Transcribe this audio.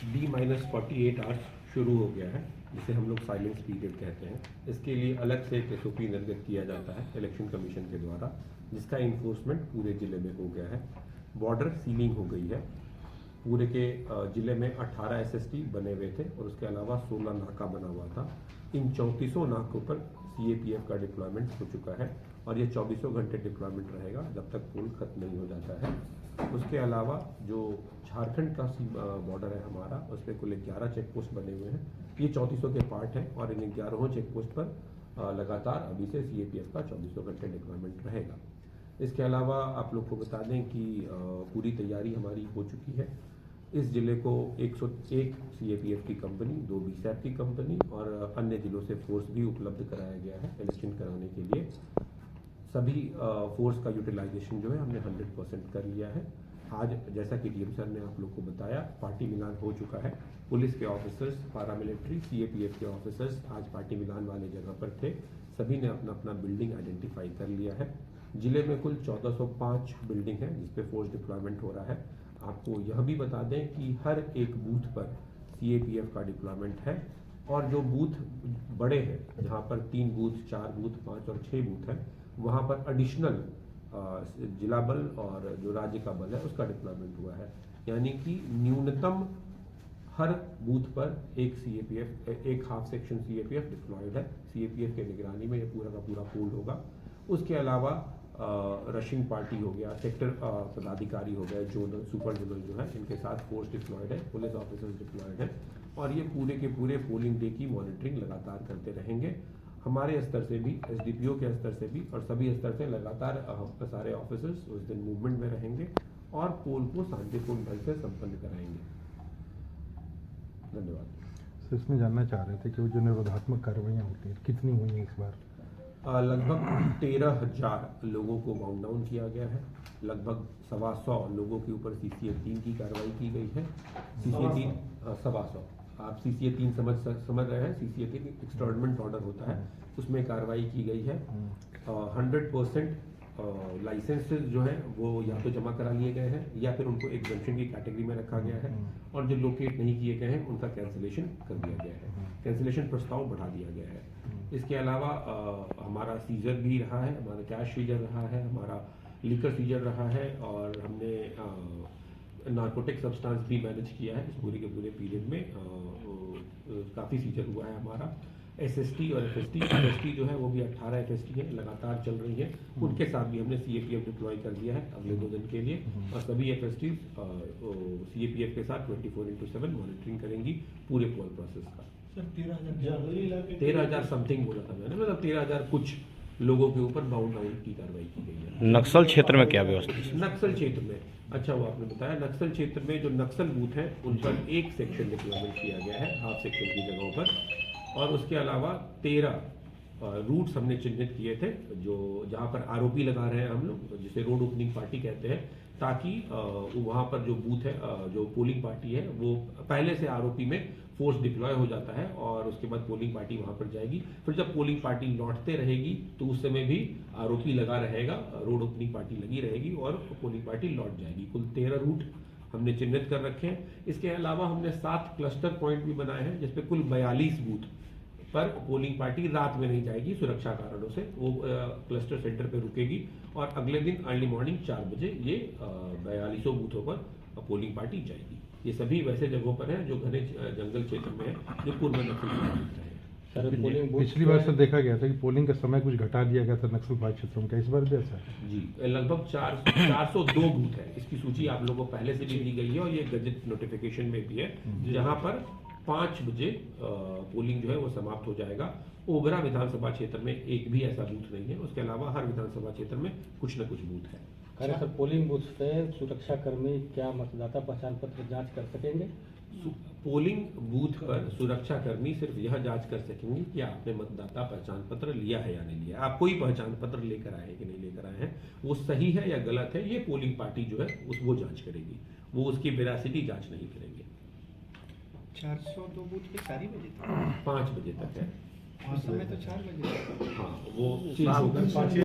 D-48 hours शुरू हो गया है, जिसे हम लोग साइलेंस पीरियड कहते हैं। इसके लिए अलग से एक SOP निर्गत किया जाता है इलेक्शन कमीशन के द्वारा, जिसका इन्फोर्समेंट पूरे ज़िले में हो गया है। बॉर्डर सीलिंग हो गई है। पूरे के ज़िले में 18 SST बने हुए थे और उसके अलावा 16 नाका बना हुआ था। इन 3400 नाकों पर CAPF का डिप्लॉयमेंट हो चुका है और ये 24 घंटे डिप्लॉयमेंट रहेगा जब तक पोल खत्म नहीं हो जाता है। उसके अलावा जो झारखंड का बॉर्डर है हमारा, उस पर कुल 11 चेक पोस्ट बने हुए हैं। ये 3400 के पार्ट हैं और इन 11 चेक पोस्ट पर लगातार अभी से CAPF का 24 घंटे डिप्लॉयमेंट रहेगा। इसके अलावा आप लोग को बता दें कि पूरी तैयारी हमारी हो चुकी है। इस ज़िले को 101 CAPF की कंपनी, 2 BSAP की कंपनी और अन्य ज़िलों से फोर्स भी उपलब्ध कराया गया है इलेक्शन कराने के लिए। सभी फोर्स का यूटिलाइजेशन जो है हमने 100% कर लिया है। आज जैसा कि DM सर ने आप लोग को बताया, पार्टी मिलान हो चुका है। पुलिस के ऑफिसर्स, पैरामिलिट्री, CAPF के ऑफिसर्स आज पार्टी मिलान वाले जगह पर थे। सभी ने अपना अपना बिल्डिंग आइडेंटिफाई कर लिया है। जिले में कुल 1405 बिल्डिंग है जिस पे फोर्स डिप्लॉयमेंट हो रहा है। आपको यह भी बता दें कि हर एक बूथ पर CAPF का डिप्लॉयमेंट है और जो बूथ बड़े हैं, जहाँ पर 3 बूथ, 4 बूथ, 5 और 6 बूथ हैं, वहाँ पर एडिशनल जिला बल और जो राज्य का बल है उसका डिप्लॉयमेंट हुआ है। यानी कि न्यूनतम हर बूथ पर एक CAPF, एक हाफ सेक्शन CAPF डिप्लॉयड है। CAPF के निगरानी में ये पूरा का पूरा पोल होगा। उसके अलावा रशिंग पार्टी हो गया, सेक्टर पदाधिकारी हो गए, जोनल, सुपर जोनल जो है, इनके साथ फोर्स डिप्लॉयड है, पुलिस ऑफिसर्स डिप्लॉयड है और ये पूरे के पूरे पोलिंग डे की मॉनिटरिंग लगातार करते रहेंगे। हमारे स्तर से भी, SDPO के स्तर से भी और सभी स्तर से लगातार सारे ऑफिसर्स उस दिन मूवमेंट में रहेंगे और पोल को शांतिपूर्ण ढंग से संपन्न कराएंगे। धन्यवाद। सर, इसमें जानना चाह रहे थे कि वो जो निरोधात्मक कार्रवाइयाँ होती हैं कितनी हुई हैं इस बार? लगभग 13,000 लोगों को बाउंड डाउन किया गया है। लगभग 125 लोगों के ऊपर CCA 3 की कार्रवाई की गई है। CCA 3 125, आप CCA 3 समझ रहे हैं। CCA 3 एक्सटर्नमेंट ऑर्डर होता है, उसमें कार्रवाई की गई है। 100% लाइसेंसेस जो हैं वो या तो जमा करा लिए गए हैं या फिर उनको एग्जम्पशन की कैटेगरी में रखा गया है और जो लोकेट नहीं किए गए हैं उनका कैंसिलेशन कर दिया गया है। कैंसिलेशन प्रस्ताव बढ़ा दिया गया है। इसके अलावा हमारा सीजर भी रहा है, हमारा कैश सीजर रहा है, हमारा लिकर सीजर रहा है और हमने नार्कोटिक सब्सटेंस भी मैनेज किया है। इस पूरे के पूरे पीरियड में काफ़ी सीजर हुआ है हमारा। SST और FST जो है वो भी 18 FST है, लगातार चल रही है। उनके साथ भी हमने CAPF डिप्लॉय कर दिया है अगले 2 दिन के लिए और सभी FST CAPF के साथ 24/7 मॉनिटरिंग करेंगी पूरे पोल प्रोसेस का। 13,000 समथिंग बोला था मैंने, मतलब 13,000 कुछ लोगों के ऊपर बाउंड डाउन की कार्रवाई की गई है। नक्सल क्षेत्र में क्या व्यवस्था? नक्सल क्षेत्र में, अच्छा वो आपने बताया, नक्सल क्षेत्र में जो नक्सल बूथ हैं उन पर एक सेक्शन डिप्लॉयमेंट किया गया है हाफ सेक्शन की जगहों पर और उसके अलावा 13 रूट्स हमने चिन्हित किए थे जो जहाँ पर आरोपी लगा रहे हैं हम लोग, जिसे रोड ओपनिंग पार्टी कहते हैं, ताकि वहाँ पर जो बूथ है, जो पोलिंग पार्टी है, वो पहले से आरोपी में फोर्स डिप्लॉय हो जाता है और उसके बाद पोलिंग पार्टी वहाँ पर जाएगी। फिर जब पोलिंग पार्टी लौटते रहेगी तो उस समय भी आरोपी लगा रहेगा, रोड ओपनिंग पार्टी लगी रहेगी और पोलिंग पार्टी लौट जाएगी। कुल 13 रूट हमने चिन्हित कर रखे हैं। इसके अलावा हमने 7 क्लस्टर पॉइंट भी बनाए हैं जिसपे कुल 42 बूथ पर पोलिंग पार्टी रात में नहीं जाएगी सुरक्षा कारणों से, वो क्लस्टर सेंटर पे रुकेगी और अगले दिन अर्ली मॉर्निंग 4 बजे ये 42 बूथों पर पोलिंग पार्टी जाएगी। ये सभी वैसे जगहों पर हैं जो घने जंगल क्षेत्र में है, जो पूर्व नक्सल है। पिछली बार सर देखा गया था कि पोलिंग का समय कुछ घटा दिया गया था नक्सल प्रभावित क्षेत्रों में, इस बार भी ऐसा है? जी, लगभग 402 बूथ है। इसकी सूची आप लोगों को पहले से भी दी गई है और ये गजट नोटिफिकेशन में भी है, जहाँ पर 5 बजे पोलिंग जो है वो समाप्त हो जाएगा। ओबरा विधानसभा क्षेत्र में एक भी ऐसा बूथ नहीं है, उसके अलावा हर विधानसभा क्षेत्र में कुछ न कुछ बूथ है। सर, पोलिंग बूथ पे सुरक्षा कर्मी क्या मतदाता पहचान पत्र जांच कर सकेंगे? पोलिंग बूथ पर सुरक्षा कर्मी सिर्फ यह जांच कर सकेंगे कि आपने मतदाता पहचान पत्र लिया है या नहीं लिया। आप कोई पहचान पत्र लेकर आए हैं कि नहीं लेकर आए हैं, वो सही है या गलत है, ये पोलिंग पार्टी जो है वो जांच करेगी, वो उसकी वेरासिटी जांच नहीं करेंगे। 402 बूथ पे 4 बजे तक, 5 बजे तक है। समय तो 4 बजे तक। हाँ, वो चेंज होगा।